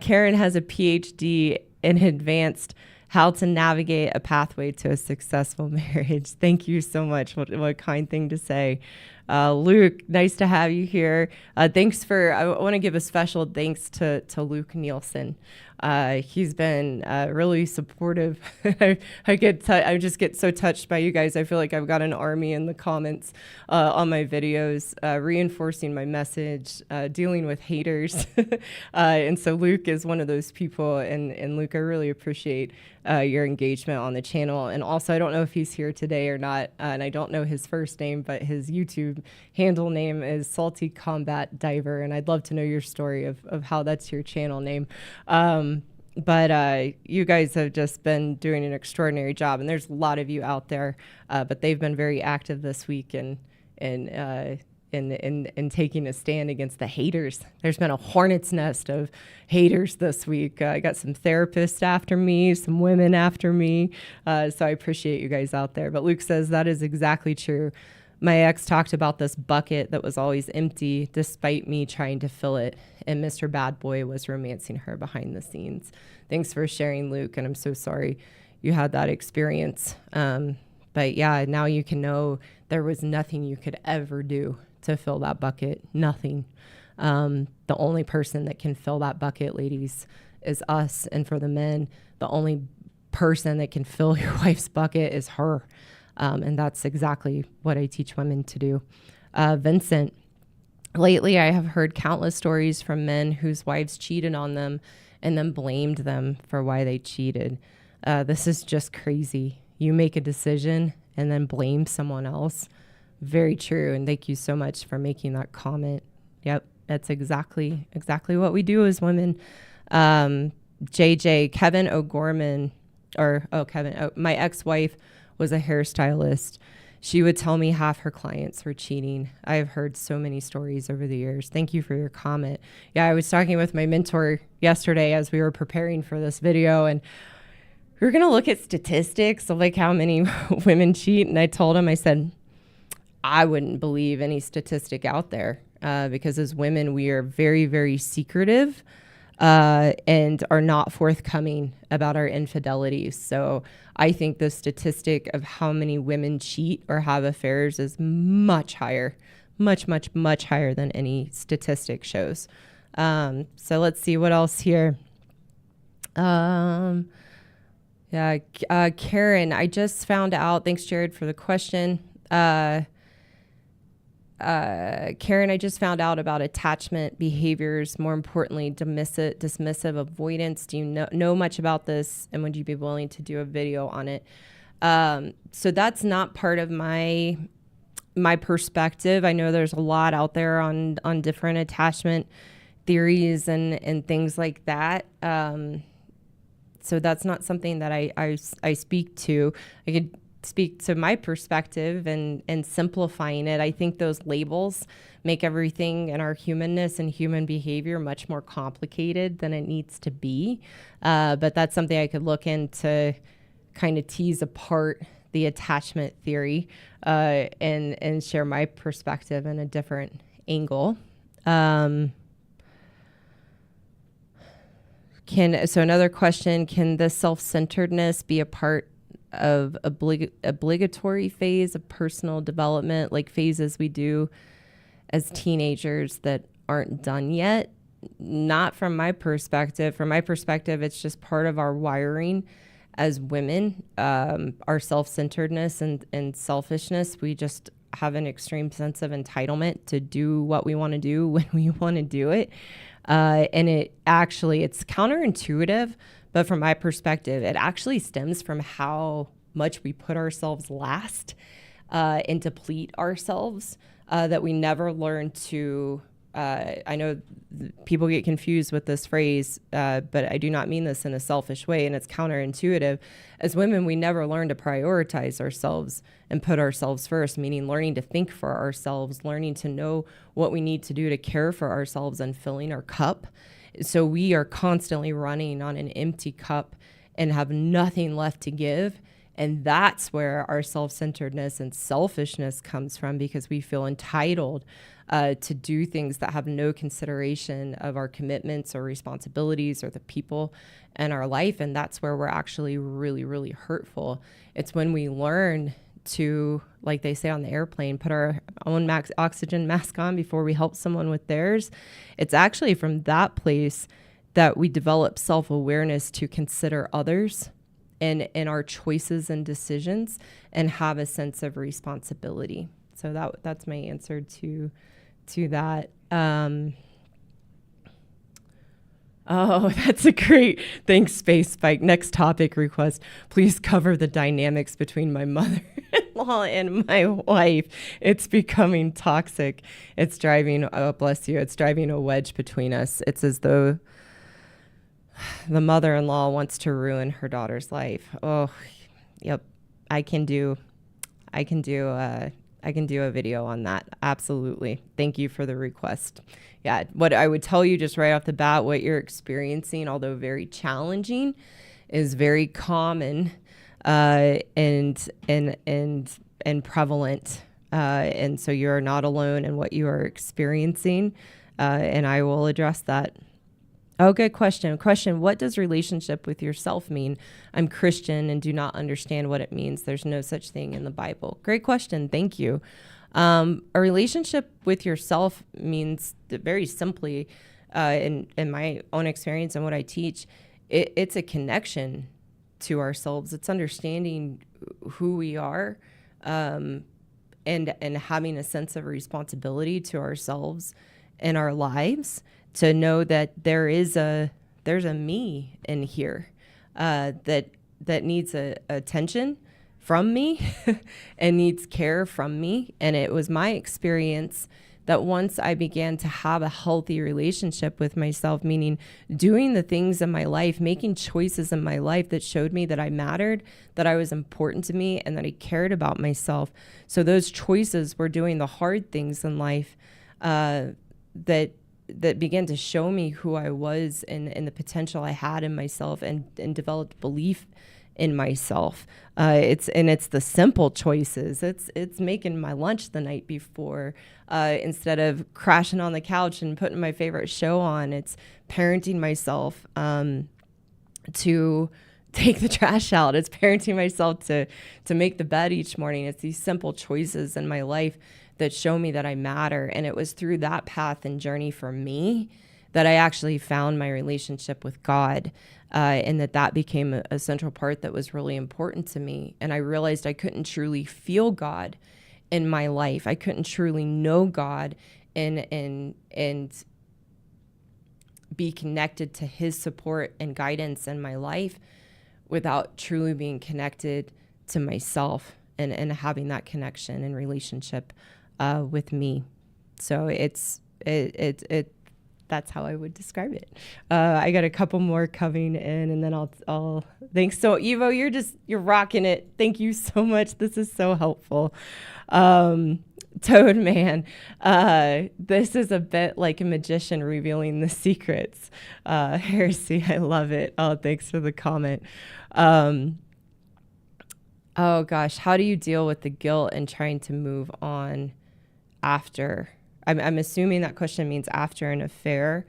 A: Karen has a PhD in advanced how to navigate a pathway to a successful marriage. Thank you so much. What a kind thing to say. Luke, nice to have you here. I want to give a special thanks to Luke Nielsen. He's been really supportive. I just get so touched by you guys. I feel like I've got an army in the comments on my videos, reinforcing my message, dealing with haters. And so Luke is one of those people. And Luke, I really appreciate your engagement on the channel. And also, I don't know if he's here today or not, and I don't know his first name, but his YouTube handle name is Salty Combat Diver. And I'd love to know your story of how that's your channel name. But you guys have just been doing an extraordinary job, and there's a lot of you out there, but they've been very active this week in taking a stand against the haters. There's been a hornet's nest of haters this week. I got some therapists after me, some women after me, so I appreciate you guys out there. But Luke says that is exactly true. My ex talked about this bucket that was always empty despite me trying to fill it, and Mr. Bad Boy was romancing her behind the scenes. Thanks for sharing, Luke, and I'm so sorry you had that experience. But yeah, now you can know there was nothing you could ever do to fill that bucket. Nothing. The only person that can fill that bucket, ladies, is us. And for the men, the only person that can fill your wife's bucket is her. And that's exactly what I teach women to do. Vincent, lately I have heard countless stories from men whose wives cheated on them and then blamed them for why they cheated. This is just crazy. You make a decision and then blame someone else. Very true. And thank you so much for making that comment. Yep. That's exactly what we do as women. JJ, Kevin O'Gorman, my ex-wife was a hairstylist. She would tell me half her clients were cheating. I have heard so many stories over the years. Thank you for your comment. Yeah, I was talking with my mentor yesterday as we were preparing for this video, and we were going to look at statistics of like how many women cheat. And I told him, I said, I wouldn't believe any statistic out there because as women, we are very, very secretive and are not forthcoming about our infidelities. So I think the statistic of how many women cheat or have affairs is much higher, much, much, much higher than any statistic shows. So let's see what else here. Karen, I just found out, thanks Jared for the question. Karen, I just found out about attachment behaviors, more importantly, dismissive avoidance. Do you know much about this, and would you be willing to do a video on it? So that's not part of my perspective. I know there's a lot out there on different attachment theories and things like that. So that's not something that I speak to. I could speak to my perspective and simplifying it. I think those labels make everything in our humanness and human behavior much more complicated than it needs to be. But that's something I could look into, kind of tease apart the attachment theory and share my perspective in a different angle. So another question, can the self-centeredness be a part of obligatory phase of personal development, like phases we do as teenagers that aren't done yet? Not from my perspective. From my perspective, it's just part of our wiring as women, our self-centeredness and selfishness. We just have an extreme sense of entitlement to do what we want to do when we want to do it. And it's counterintuitive, but from my perspective, it actually stems from how much we put ourselves last and deplete ourselves, that we never learn to, I know people get confused with this phrase, but I do not mean this in a selfish way, and it's counterintuitive. As women, we never learn to prioritize ourselves and put ourselves first, meaning learning to think for ourselves, learning to know what we need to do to care for ourselves and filling our cup. So we are constantly running on an empty cup and have nothing left to give. And that's where our self-centeredness and selfishness comes from, because we feel entitled to do things that have no consideration of our commitments or responsibilities or the people in our life. And that's where we're actually really, really hurtful. It's when we learn to, like they say on the airplane, put our own oxygen mask on before we help someone with theirs. It's actually from that place that we develop self-awareness to consider others and our choices and decisions and have a sense of responsibility. So that's my answer to that. Oh, that's a great, thanks, Space Spike. Next topic request. Please cover the dynamics between my mother-in-law and my wife. It's becoming toxic. It's driving, oh, bless you, it's driving a wedge between us. It's as though the mother-in-law wants to ruin her daughter's life. Oh, yep. I can do a video on that. Absolutely. Thank you for the request. Yeah, what I would tell you just right off the bat, what you're experiencing, although very challenging, is very common and prevalent. And so you're not alone in what you are experiencing. And I will address that. Oh, good question. What does relationship with yourself mean? I'm Christian and do not understand what it means. There's no such thing in the Bible. Great question. Thank you. A relationship with yourself means that very simply, in my own experience and what I teach, it's a connection to ourselves. It's understanding who we are, and having a sense of responsibility to ourselves and our lives, to know that there's a me in here that needs attention from me and needs care from me. And it was my experience that once I began to have a healthy relationship with myself, meaning doing the things in my life, making choices in my life that showed me that I mattered, that I was important to me, and that I cared about myself. So those choices were doing the hard things in life that began to show me who I was and the potential I had in myself, and developed belief in myself. It's the simple choices. It's making my lunch the night before instead of crashing on the couch and putting my favorite show on. It's parenting myself to take the trash out. It's parenting myself to make the bed each morning. It's these simple choices in my life that show me that I matter. And it was through that path and journey for me that I actually found my relationship with God, and that became a central part that was really important to me. And I realized I couldn't truly feel God in my life. I couldn't truly know God and be connected to his support and guidance in my life without truly being connected to myself and having that connection and relationship with me. So that's how I would describe it. I got a couple more coming in, and then I'll thanks. So Evo, you're rocking it. Thank you so much. This is so helpful. Toad Man, this is a bit like a magician revealing the secrets. Heresy, I love it. Oh, thanks for the comment. Oh gosh, how do you deal with the guilt and trying to move on after? I'm assuming that question means after an affair.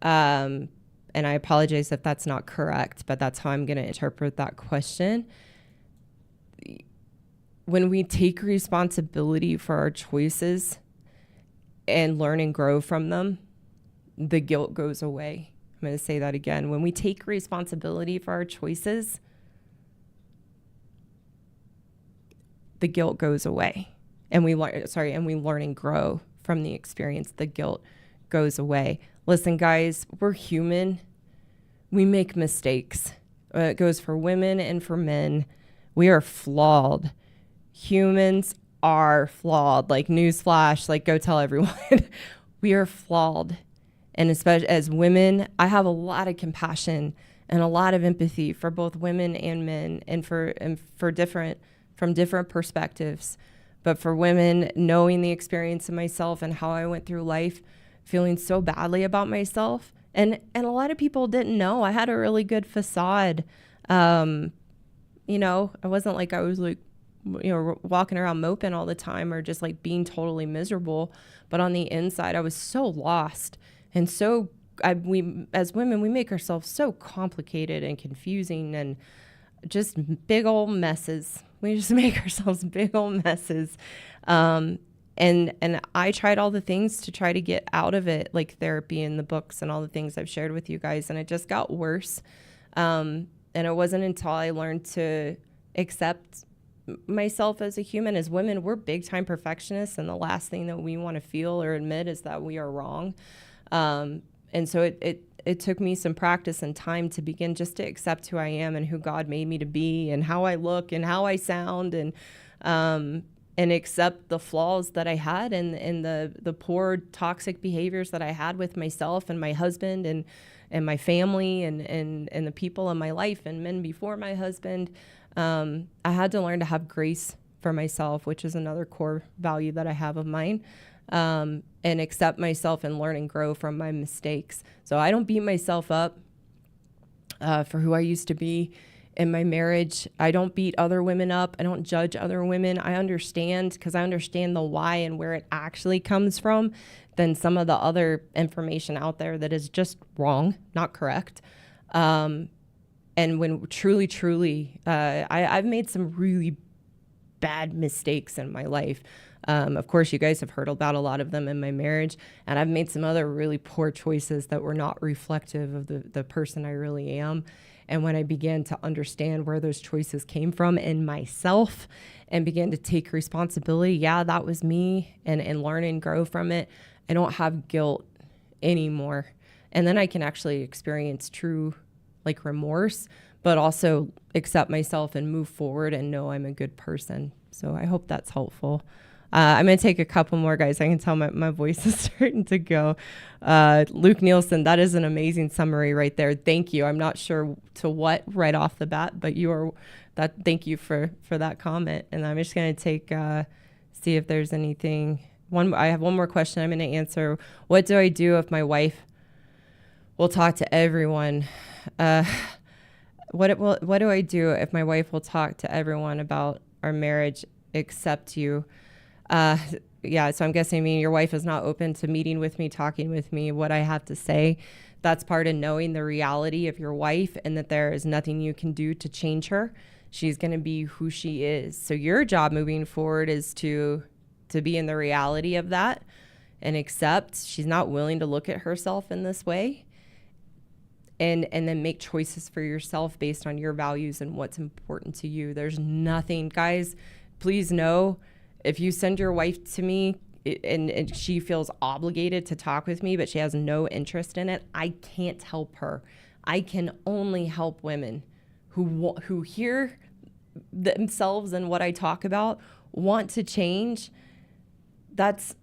A: And I apologize if that's not correct, but that's how I'm going to interpret that question. When we take responsibility for our choices and learn and grow from them, the guilt goes away. I'm going to say that again. When we take responsibility for our choices, the guilt goes away. And we learn and grow from the experience. The guilt goes away. Listen, guys, we're human. We make mistakes. It goes for women and for men. We are flawed. Humans are flawed. Like, newsflash, like, go tell everyone. We are flawed. And especially as women, I have a lot of compassion and a lot of empathy for both women and men, and from different perspectives. But for women, knowing the experience of myself and how I went through life, feeling so badly about myself. And a lot of people didn't know. I had a really good facade. I wasn't like I was like, walking around moping all the time or just like being totally miserable. But on the inside, I was so lost. And we as women, we make ourselves so complicated and confusing and just big old messes. We just make ourselves big old messes. And I tried all the things to try to get out of it, like therapy and the books and all the things I've shared with you guys. And it just got worse. And it wasn't until I learned to accept myself as a human. As women, we're big time perfectionists. And the last thing that we want to feel or admit is that we are wrong. And so it took me some practice and time to begin just to accept who I am and who God made me to be and how I look and how I sound and accept the flaws that I had and the poor toxic behaviors that I had with myself and my husband and my family and the people in my life and men before my husband. I had to learn to have grace for myself, which is another core value that I have of mine. And accept myself and learn and grow from my mistakes. So I don't beat myself up for who I used to be in my marriage. I don't beat other women up. I don't judge other women. I understand because I understand the why and where it actually comes from than some of the other information out there that is just wrong, not correct. And when truly, I've made some really bad mistakes in my life. Of course, you guys have heard about a lot of them in my marriage, and I've made some other really poor choices that were not reflective of the person I really am. And when I began to understand where those choices came from in myself and began to take responsibility, yeah, that was me, and learn and grow from it, I don't have guilt anymore. And then I can actually experience true like remorse, but also accept myself and move forward and know I'm a good person. So I hope that's helpful. I'm going to take a couple more, guys. I can tell my voice is starting to go. Luke Nielsen, that is an amazing summary right there. Thank you. I'm not sure to what right off the bat, but thank you for that comment. And I'm just going to see if there's anything. I have one more question I'm going to answer. What do I do if my wife will talk to everyone? What do I do if my wife will talk to everyone about our marriage except you? Yeah, so I'm guessing your wife is not open to meeting with me, talking with me, what I have to say. That's part of knowing the reality of your wife and that there is nothing you can do to change her. She's going to be who she is. So your job moving forward is to be in the reality of that and accept she's not willing to look at herself in this way. And then make choices for yourself based on your values and what's important to you. There's nothing, guys, please know, if you send your wife to me and she feels obligated to talk with me, but she has no interest in it, I can't help her. I can only help women who hear themselves and what I talk about, want to change. That's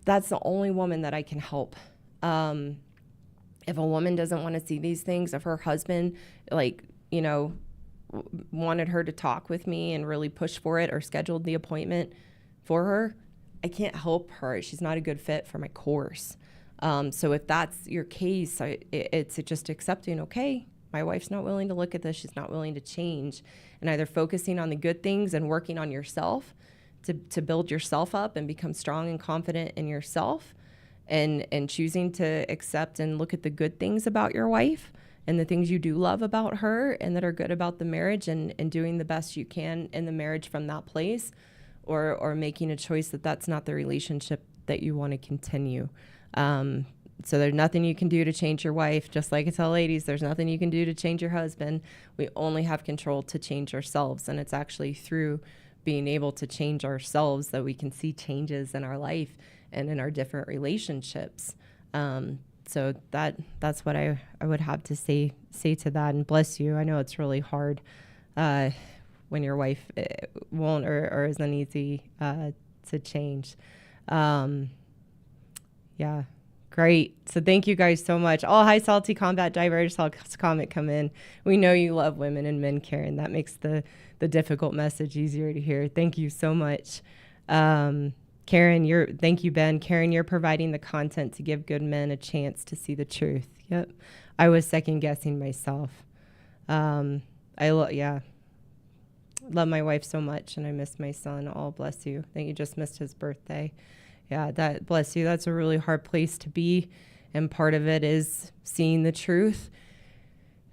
A: the only woman that I can help. If a woman doesn't want to see these things, if her husband, wanted her to talk with me and really push for it or scheduled the appointment for her, I can't help her. She's not a good fit for my course. So if that's your case, it's just accepting, okay, my wife's not willing to look at this. She's not willing to change. And either focusing on the good things and working on yourself to build yourself up and become strong and confident in yourself, and choosing to accept and look at the good things about your wife and the things you do love about her and that are good about the marriage, and doing the best you can in the marriage from that place, or making a choice that that's not the relationship that you want to continue. So there's nothing you can do to change your wife. Just like I tell ladies, there's nothing you can do to change your husband. We only have control to change ourselves. And it's actually through being able to change ourselves that we can see changes in our life and in our different relationships. So that's what I would have to say to that. And bless you. I know it's really hard when your wife won't or isn't easy to change. Yeah, great. So thank you guys so much. Oh, hi, Salty Combat Diver. I just saw a comment come in. We know you love women and men, Karen. That makes the difficult message easier to hear. Thank you so much. Karen, thank you, Ben. Karen, you're providing the content to give good men a chance to see the truth. Yep. I was second guessing myself. Love my wife so much, and I miss my son. Oh, bless you. I think you just missed his birthday. Yeah, that bless you. That's a really hard place to be. And part of it is seeing the truth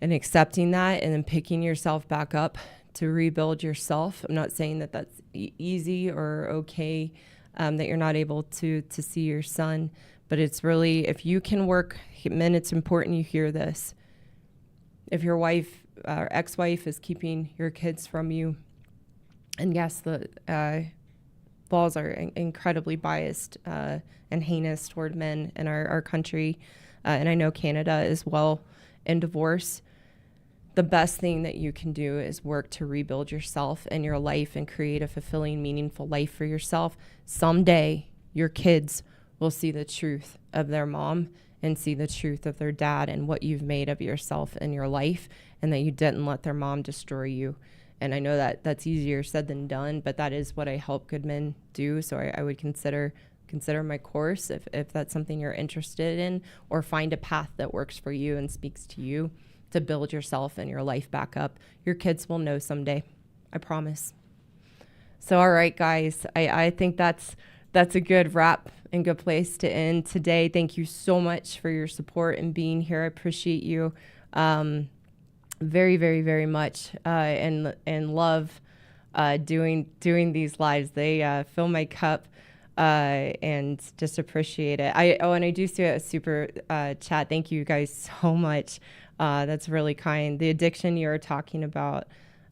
A: and accepting that, and then picking yourself back up to rebuild yourself. I'm not saying that that's easy or okay, that you're not able to see your son, but it's really, if you can work, men, it's important you hear this. If your wife or ex-wife is keeping your kids from you, and yes, the laws are incredibly biased and heinous toward men in our country, and I know Canada as well, in divorce, the best thing that you can do is work to rebuild yourself and your life and create a fulfilling, meaningful life for yourself. Someday, your kids will see the truth of their mom and see the truth of their dad and what you've made of yourself and your life, and that you didn't let their mom destroy you. And I know that that's easier said than done, but that is what I help good men do. So I would consider my course if that's something you're interested in, or find a path that works for you and speaks to you to build yourself and your life back up. Your kids will know someday. I promise. So, all right, guys, I think that's a good wrap and good place to end today. Thank you so much for your support and being here. I appreciate you very, very, very much, and love doing these lives. They fill my cup, and just appreciate it. And I do see a super chat. Thank you guys so much. That's really kind. The addiction you are talking about,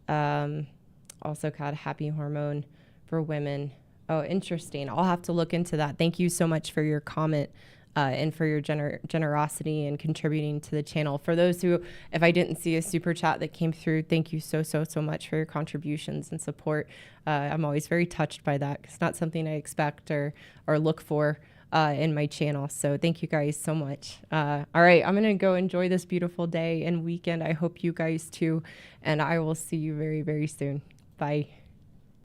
A: also called happy hormone for women. Oh, interesting. I'll have to look into that. Thank you so much for your comment, and for your generosity and contributing to the channel. For those who, if I didn't see a super chat that came through, thank you so much for your contributions and support. I'm always very touched by that. It's not something I expect or look for in my channel. So thank you guys so much. All right, I'm going to go enjoy this beautiful day and weekend. I hope you guys too. And I will see you very, very soon. Bye.